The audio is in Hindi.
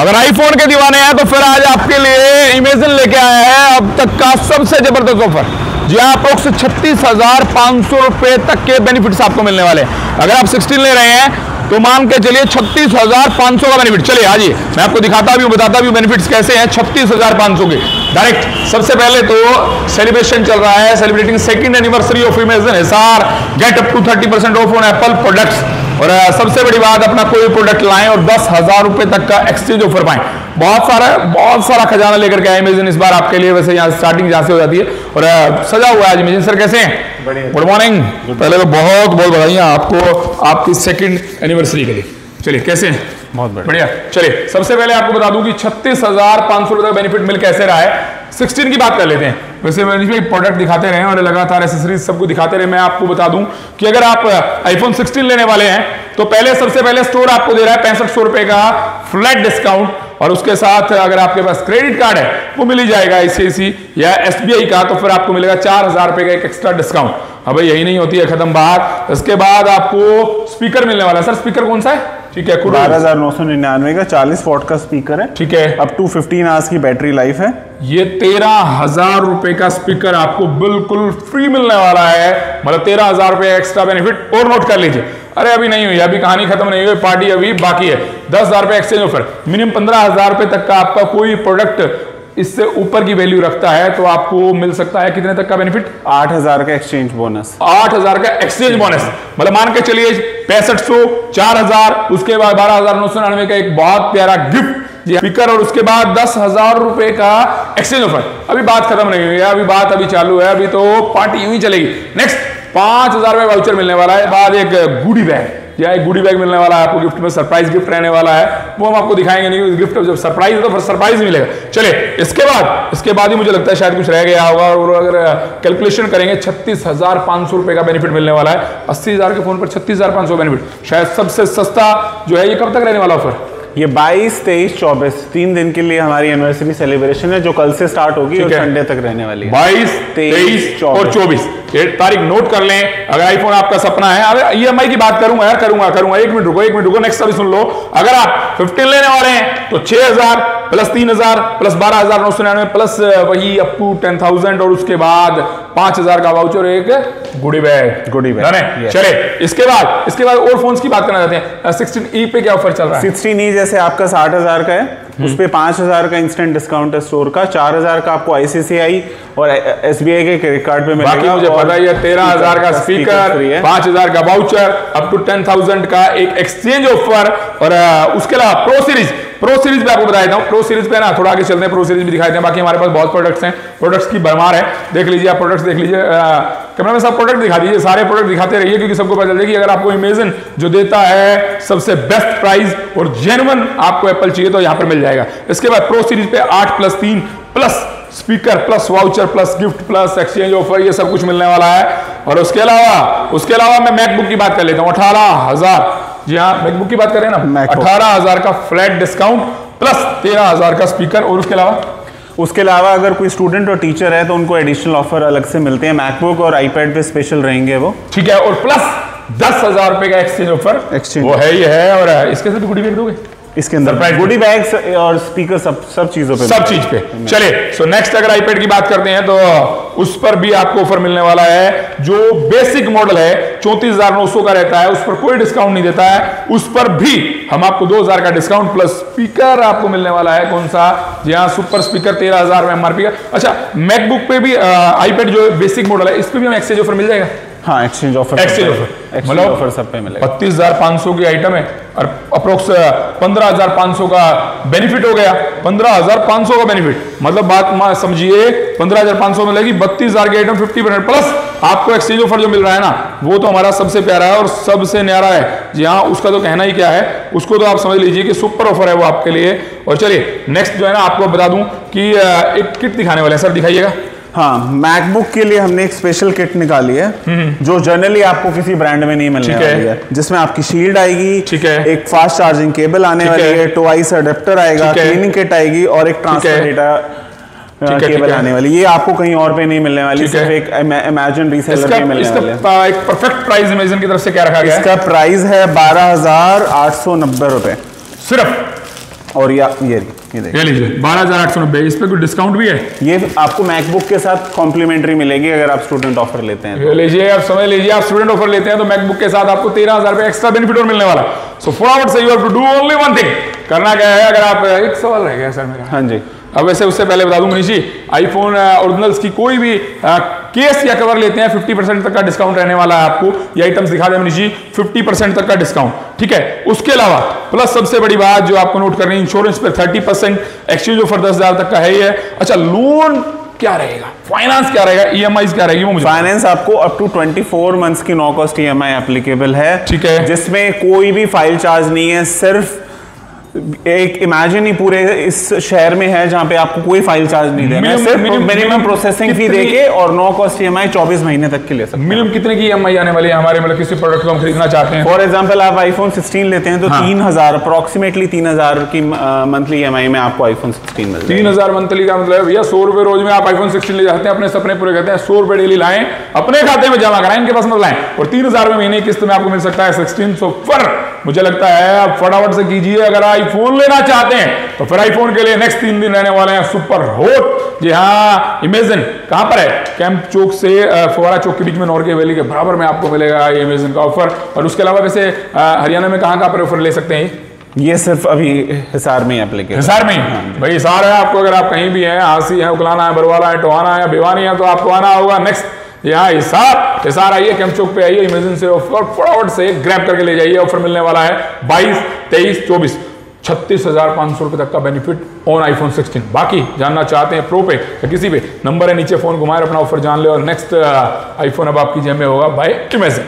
अगर आईफोन के दीवाने हैं तो फिर आज आपके लिए इमेजिन लेके आया है अब तक का सबसे जबरदस्त ऑफर। जी हाँ, अप्रोक्स 36,500 रुपए तक के बेनिफिट्स आपको मिलने वाले हैं। अगर आप 16 ले रहे हैं तो मान के चलिए 36,500 का बेनिफिट। चलिए आज मैं आपको दिखाता भी हूँ, बताता भी हूँ बेनिफिट्स कैसे हैं 36,500 के डायरेक्ट। सबसे पहले तो सेलिब्रेशन चल रहा है, celebrating second anniversary of Imagine Hisar, get up to 30% off on Apple products. और सबसे बड़ी बात, अपना कोई प्रोडक्ट लाएं और 10,000 रुपए तक का एक्सचेंज ऑफर पाएं। बहुत सारा खजाना लेकर के आए इमेजिन इस बार आपके लिए। वैसे यहाँ स्टार्टिंग जहाँ से हो जाती है और सजा हुआ है आज इमेजिन। सर कैसे हैं? Good morning. पहले तो बहुत बधाइयाँ आपको आपकी सेकंड एनिवर्सरी के लिए। चलिए कैसे हैं? बहुत बढ़िया। चलिए सबसे पहले आपको बता दूं कि 36,500 रुपए बेनिफिट मिल कैसे रहा है। 16 की बात कर लेते हैं। वैसे प्रोडक्ट दिखाते रहे और लगातार एसेसरीज सबको दिखाते रहे। मैं आपको बता दूं कि अगर आप आईफोन 16 लेने वाले हैं तो सबसे पहले स्टोर आपको दे रहा है 6500 रुपए का फ्लैट डिस्काउंट, और उसके साथ अगर आपके पास क्रेडिट कार्ड है वो मिल ही जाएगा ICICI या SBI का, तो फिर आपको मिलेगा 4,000 रुपए का एक एक्स्ट्रा डिस्काउंट। अब यही नहीं होती है खत्म बात, इसके बाद आपको स्पीकर मिलने वाला है। सर स्पीकर कौन सा है? ठीक है, 12,999 का 40 वॉट का स्पीकर है। ठीक है, अप टू 15 आवर्स की बैटरी लाइफ है। ये 13,000 रुपए का स्पीकर आपको बिल्कुल फ्री मिलने वाला है। मतलब 13,000 रुपए एक्स्ट्रा बेनिफिट। और नोट कर लीजिए, अरे अभी नहीं हुई, अभी कहानी खत्म नहीं हुई, पार्टी अभी बाकी है। 10,000 रुपए एक्सचेंज ऑफर, मिनिमम 15,000 रुपए तक का आपका कोई प्रोडक्ट इससे ऊपर की वैल्यू रखता है तो आपको मिल सकता है कितने तक का बेनिफिट? 8,000 का एक्सचेंज बोनस। 8,000 का एक्सचेंज बोनस, मतलब मान के चलिए 6500, 4,000, उसके बाद 12,999 का एक बहुत प्यारा गिफ्ट स्पीकर, और उसके बाद 10,000 रुपए का एक्सचेंज ऑफर। अभी बात खत्म नहीं हुई है, अभी बात अभी चालू है, अभी तो पार्टी यूं ही चलेगी। नेक्स्ट 5,000 रुपए वाउचर मिलने वाला है। बाद एक गुडी बैग, या एक गुडी बैग मिलने वाला है आपको गिफ्ट में। सरप्राइज गिफ्ट रहने वाला है, वो हम आपको दिखाएंगे नहीं। गिफ्ट जब सरप्राइज है तो फिर सरप्राइज ही मिलेगा। चलिए इसके बाद ही मुझे लगता है शायद कुछ रह गया होगा, और अगर कैलकुलेशन करेंगे 36,500 रुपए का बेनिफिट मिलने वाला है। 80,000 के फोन पर 36,500 बेनिफिट, शायद सबसे सस्ता जो है। ये कब तक रहने वाला ऑफर? ये 22, 23, 24 3 दिन के लिए हमारी एनिवर्सरी सेलिब्रेशन है, जो कल से स्टार्ट होगी और संडे तक रहने वाली है। 22, 23 और 24 ये तारीख नोट कर लें। अगर आईफोन आपका सपना है, अगर EMI की बात करूंगा यार, करूंगा 1 मिनट रुको, नेक्स्ट अभी सुन लो। अगर आप 15 लेने वाले हैं तो 6,000 प्लस 3,000 प्लस 12,999 प्लस वही अप टू 10,000, और उसके बाद 5,000 का वाउचर, एक गुडी बैग। चले इसके बाद और फोन्स की बात करना चाहते हैं। 16E पे क्या ऑफर चल रहा है? 16E जैसे आपका 60,000 का है, उस पे 5,000 का इंस्टेंट डिस्काउंट है स्टोर का, 4,000 का आपको ICICI और SBI के क्रेडिट कार्ड पे मिलेगा। बाकी मुझे पता ही है 13,000 का स्पीकर, 5,000 का वाउचर, अप टू 10,000 का एक एक्सचेंज ऑफर, और उसके अलावा प्रो सीरीज पे आपको बता देता हूँ। प्रो सीरीज पे ना थोड़ा आगे चलते हैं, प्रो सीरीज भी दिखाई देते हैं। बाकी हमारे पास बहुत प्रोडक्ट्स हैं, प्रोडक्ट्स की भरमार है। देख लीजिए आप प्रोडक्ट्स देख लीजिए, कैमरा में सब प्रोडक्ट दिखा दीजिए, सारे प्रोडक्ट दिखाते रहिए, क्योंकि सबको पता चले कि अगर आपको इमेजिन जो देता है सबसे बेस्ट प्राइस और जेन्युइन आपको एप्पल चाहिए तो यहाँ पर मिल जाएगा। इसके बाद प्रो सीरीज पे 8+3 plus speaker plus voucher plus gift plus exchange offer, ये सब कुछ मिलने वाला है। और उसके अलावा मैं मैकबुक की बात कर लेता हूँ। 18,000, जी हाँ मैकबुक की बात करें ना, 18,000 का फ्लैट डिस्काउंट प्लस 13,000 का स्पीकर। और उसके अलावा अगर कोई स्टूडेंट और टीचर है तो उनको एडिशनल ऑफर अलग से मिलते हैं। मैकबुक और आईपैड पे स्पेशल रहेंगे वो, ठीक है। और प्लस 10,000 रुपए का एक्सचेंज ऑफर, वो है ये है। और इसके साथ गुडी बैग दोगे? इसके अंदर गुडी बैग्स और स्पीकर सब चीजों पे, सब चीज पे। चलिए सो नेक्स्ट अगर आईपैड की बात करते हैं तो उस पर भी आपको ऑफर मिलने वाला है। जो बेसिक मॉडल है 34,900 का रहता है, उस पर कोई डिस्काउंट नहीं देता है, उस पर भी हम आपको 2,000 का डिस्काउंट प्लस स्पीकर आपको मिलने वाला है। कौन सा? जी हाँ, सुपर स्पीकर 13,000 में MRP का। अच्छा, मैकबुक पे भी आईपैड जो बेसिक मॉडल है इस पे भी हमें एक्सचेंज ऑफर मिल जाएगा। हाँ, एक्सचेंज ऑफर मतलब सब पे मिलेगा। 32,500 की आइटम है और अप्रोक्स 15,500 का बेनिफिट हो गया। 15,500 का बेनिफिट मतलब बात समझिए, 15,500 मिलेगी, 32,000 की आइटम 50% प्लस आपको एक्सचेंज ऑफर जो मिल रहा है ना, वो तो हमारा सबसे प्यारा है और सबसे न्यारा है। जी हाँ, उसका तो कहना ही क्या है, उसको तो आप समझ लीजिए कि सुपर ऑफर है वो आपके लिए। और चलिए नेक्स्ट जो है ना, आपको बता दूं कि एक किट दिखाने वाले हैं। सर दिखाइएगा। हाँ, मैकबुक के लिए हमने एक स्पेशल किट निकाली है जो जनरली आपको किसी ब्रांड में नहीं मिलने वाली है, जिसमें आपकी शील्ड आएगी, ठीक है, एक फास्ट चार्जिंग केबल आने वाली है, ट्वाइस अडेप्टर आएगा, क्लीनिंग किट आएगी और एक ट्रांसफर डेटा केबल आने वाली। ये आपको कहीं और पे नहीं मिलने वाली, सिर्फ एक इमेजिन रीसेलर पे मिलने वाली है। एक परफेक्ट प्राइस इमेजिन की तरफ से क्या रखा गया है? इसका प्राइस है 12,890 रुपए सिर्फ। और ये लीजिए 12,890। इस पे कोई डिस्काउंट भी है? ये आपको मैकबुक के साथ कॉम्प्लीमेंट्री मिलेगी अगर आप स्टूडेंट ऑफर लेते हैं तो। लीजिए, आप समझ लीजिए, आप स्टूडेंट ऑफर लेते हैं तो मैकबुक के साथ आपको 13,000 रुपए एक्स्ट्रा बेनिफिट और मिलने वाला। सो फटाफट से you have to do only one thing. करना क्या है, अगर आप एक सवाल रह गया सर मेरा। हाँ जी। अब वैसे उससे पहले बता दूं मनीष जी, आईफोन ओरिजिनल्स की कोई भी केस या कवर लेते हैं 50% तक का डिस्काउंट रहने वाला है आपको। ये आइटम्स दिखा दें मनीष जी, 50% तक का डिस्काउंट, ठीक है। उसके अलावा प्लस सबसे बड़ी बात जो आपको नोट करनी है, इंश्योरेंस पे 30%, एक्सचेंज ऑफर 10,000 तक का है ही है। अच्छा, लोन क्या रहेगा, फाइनेंस क्या रहेगा, ईएमआई क्या रहेगी वो मुझे? फाइनेंस आपको अप टू 24 मंथ्स की नो कॉस्ट ईएमआई एप्लीकेबल है, ठीक है, जिसमें कोई भी फाइल चार्ज नहीं है। सिर्फ एक इमेजिन ही पूरे इस शहर में है जहां पे आपको कोई फाइल चार्ज नहीं देना है, सिर्फ मिनिमम प्रोसेसिंग फी देके और नो कॉस्ट ईएमआई 24 महीने तक के ले सकते हैं। मिनिमम कितने की ईएमआई आने वाली है हमारे, मतलब किसी प्रोडक्ट को हम खरीदना चाहते हैं? फॉर एग्जांपल आप आईफोन 16 लेते हैं तो 3,000 अप्रोक्सीमेटली 3,000 की मंथली ईएमआई में आपको आईफोन 16 मिल जाएगा। 3,000 मंथली का मतलब भैया 100 रुपए रोज में आप आईफोन 16 ले जाते हैं, अपने सपने पूरे करते हैं। 100 रुपए डेली लाएं, अपने खाते में जमा कराएं, इनके पास मत लाएं, और 3,000 में महीने किस्त में आपको मिल सकता है 16। सो पर मुझे लगता है आप फटाफट से कीजिए। अगर आईफोन लेना चाहते हैं तो फिर आईफोन के लिए नेक्स्ट 3 दिन रहने वाले हैं सुपर हॉट। जी हाँ, इमेजिन कहां पर है? कैंप चौक से फुवारा चौक के बीच में, नॉर्गे वैली के बराबर में आपको मिलेगा ये इमेजिन का ऑफर। और उसके अलावा वैसे हरियाणा में कहां पर ऑफर ले सकते हैं? ये सिर्फ अभी हिसार में एप्लीकेशन, हिसार में ही भाई, हिसार है आपको। अगर आप कहीं भी हैं, हांसी है, उकलाना है, बरवाला है, टोहाना है, भिवानी है, तो आपको आना होगा नेक्स्ट यहाँ हिसार आइए, कैंप चौक पे आइए, इमेजिन से ऑफर फटाफट से ग्रैब करके ले जाइए। ऑफर मिलने वाला है 22, 23, 24, 36,500 रुपए तक का बेनिफिट ऑन आईफोन 16। बाकी जानना चाहते हैं प्रो पे या किसी पे, नंबर है नीचे, फोन घुमाए अपना ऑफर जान ले, और नेक्स्ट आईफोन अब आपकी जेब में होगा बाय इमेजिन।